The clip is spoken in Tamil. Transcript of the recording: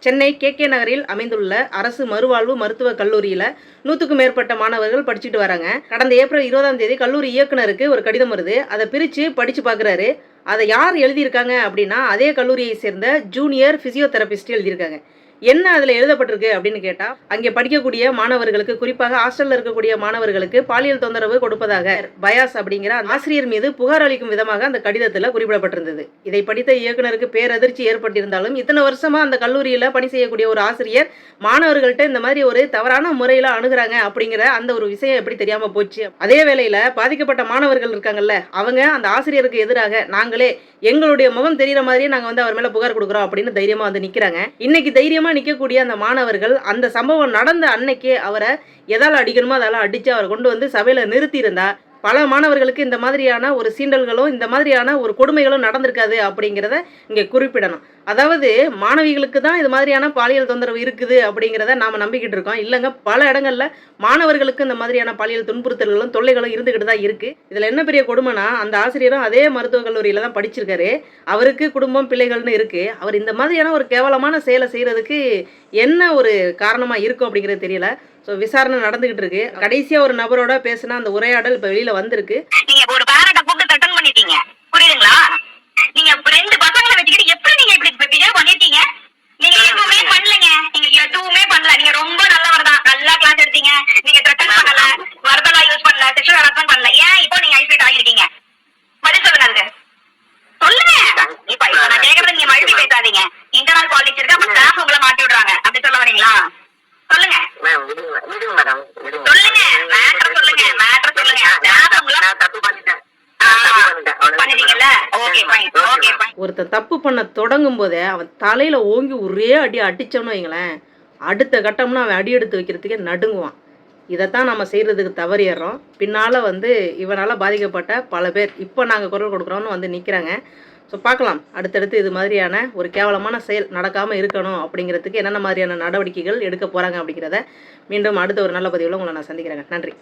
சென்னை கே நகரில் அமைந்துள்ள அரசு மறுவாழ்வு மருத்துவக் கல்லூரியில் 100க்கும் மேற்பட்ட மாணவர்கள் படிச்சுட்டு வராங்க. கடந்த ஏப்ரல் 20ஆம் தேதி கல்லூரி இயக்குனருக்கு ஒரு கடிதம் வருது. அதை பிரித்து படித்து பார்க்குறாரு. அதை யார் எழுதியிருக்காங்க அப்படின்னா, அதே கல்லூரியை சேர்ந்த ஜூனியர் ஃபிசியோதெரபிஸ்ட் எழுதியிருக்காங்க. என்ன அதில் எழுதப்பட்டிருக்கு அப்படின்னு கேட்டால், அங்கே படிக்கக்கூடிய மாணவர்களுக்கு, குறிப்பாக ஹாஸ்டலில் இருக்கக்கூடிய மாணவர்களுக்கு பாலியல் தொந்தரவு கொடுப்பதாக பயாஸ் அப்படிங்கிற ஆசிரியர் மீது புகார் அளிக்கும் விதமாக அந்த கடிதத்தில் குறிப்பிடப்பட்டிருந்தது. இதை படித்த இயக்குனருக்கு பேரதிர்ச்சி ஏற்பட்டிருந்தாலும், இத்தனை வருஷமா அந்த கல்லூரியில் பணி செய்யக்கூடிய ஒரு ஆசிரியர் மாணவர்கள்ட்ட இந்த மாதிரி ஒரு தவறான முறையில் அணுகுறாங்க அப்படிங்கிற அந்த ஒரு விஷயம் எப்படி தெரியாமல் போச்சு. அதே வேளையில் பாதிக்கப்பட்ட மாணவர்கள் இருக்காங்கல்ல, அவங்க அந்த ஆசிரியருக்கு எதிராக நாங்களே எங்களுடைய முகம் தெரிகிற மாதிரியே நாங்கள் அவர் மேலே புகார் கொடுக்குறோம் அப்படின்னு தைரியமாக வந்து நிற்கிறாங்க. இன்னைக்கு தைரியமாக நிற்கக்கூடிய அந்த மாணவர்கள் அந்த சம்பவம் நடந்த அன்னைக்கே அவரை எதால அடிக்கணுமோ அதெல்லாம் அடித்து அவரை கொண்டு வந்து சபையில் நிறுத்தி இருந்தா பல மாணவர்களுக்கு இந்த மாதிரியான ஒரு சீண்டல்களும் இந்த மாதிரியான ஒரு கொடுமைகளும் நடந்திருக்காது அப்படிங்கிறத இங்கே குறிப்பிடணும். அதாவது மாணவிகளுக்கு தான் இது மாதிரியான பாலியல் தொந்தரவு இருக்குது அப்படிங்கிறத நாம் நம்பிக்கிட்டு இருக்கோம். இல்லைங்க, பல இடங்களில் மாணவர்களுக்கு இந்த மாதிரியான பாலியல் துன்புறுத்தல்களும் தொல்லைகளும் இருந்துக்கிட்டு தான் இருக்குது. இதில் என்ன பெரிய கொடுமைனா, அந்த ஆசிரியரும் அதே மருத்துவக் கல்லூரியில் தான் படிச்சிருக்காரு. அவருக்கு குடும்பம் பிள்ளைகள்னு இருக்குது. அவர் இந்த மாதிரியான ஒரு கேவலமான செயலை செய்கிறதுக்கு என்ன ஒரு காரணமாக இருக்கும் அப்படிங்கிறது தெரியல. ஸோ விசாரணை நடந்துகிட்டு இருக்கு. கடைசியா ஒரு நபரோட பேசினா அந்த உரையாடல் இப்ப வெளியில வந்திருக்கு. நீங்க ஒரு பேரண்ட கூப்பிட்டு ரிட்டர்ன் பண்ணிட்டீங்க, புரியுதுங்களா? நீங்க ரெண்டு பசங்களை வச்சுக்கிட்டு எப்படி நீங்க இப்படி பிஹேவ் பண்ணிட்டீங்க? நீங்க எதுவுமே பண்ணலங்க, நீங்க எதுவுமே பண்ணல. நீங்க ரொம்ப நல்லவர் தான், நல்லா கிளாஸ் எடுத்தீங்க. நீங்க ரிட்டர்ன் பண்ணல, வர்பலா யூஸ் பண்ணல, செக்ஷுவல் ஹராஸ்மென்ட் பண்ணல. ஏன் இப்போ நீங்க ஐசோலேட் ஆகிருக்கீங்க? பதில் சொல்லுங்க. அதுக்கு சொல்லுங்க. இப்ப நான் கேக்குறது நீங்க மழுப்பி பேசாதீங்க. இன்டர்னல் பாலிடிக்ஸ் இருக்கு, அப்ப ஸ்டாஃப் உங்களை மாட்டி விடுறாங்க. அப்படி சொல்ல வரீங்களா? சொல்லுங்க. ஒருத்தன் தப்பு பண்ண தொடங்கும் போதே அவன் தலையில ஓங்கி ஒரே அடி அடிச்சோன்னு வைங்களேன், அடுத்த கட்டம்னா அவன் அடி எடுத்து வைக்கிறதுக்கே நடுங்குவான். இதைத்தான் நம்ம செய்யறதுக்கு தவறிடுறோம். பின்னால் இவனால் பாதிக்கப்பட்ட பல பேர் இப்போ நாங்கள் குரல் கொடுக்குறோன்னு வந்து நிற்கிறாங்க. ஸோ பார்க்கலாம், அடுத்தடுத்து இது மாதிரியான ஒரு கேவலமான செயல் நடக்காமல் இருக்கணும் அப்படிங்கிறதுக்கு என்னென்ன மாதிரியான நடவடிக்கைகள் எடுக்க போகிறாங்க அப்படிங்கிறத மீண்டும் அடுத்த ஒரு நல்ல பதிவில் உங்களை நான் சந்திக்கிறேங்க. நன்றி.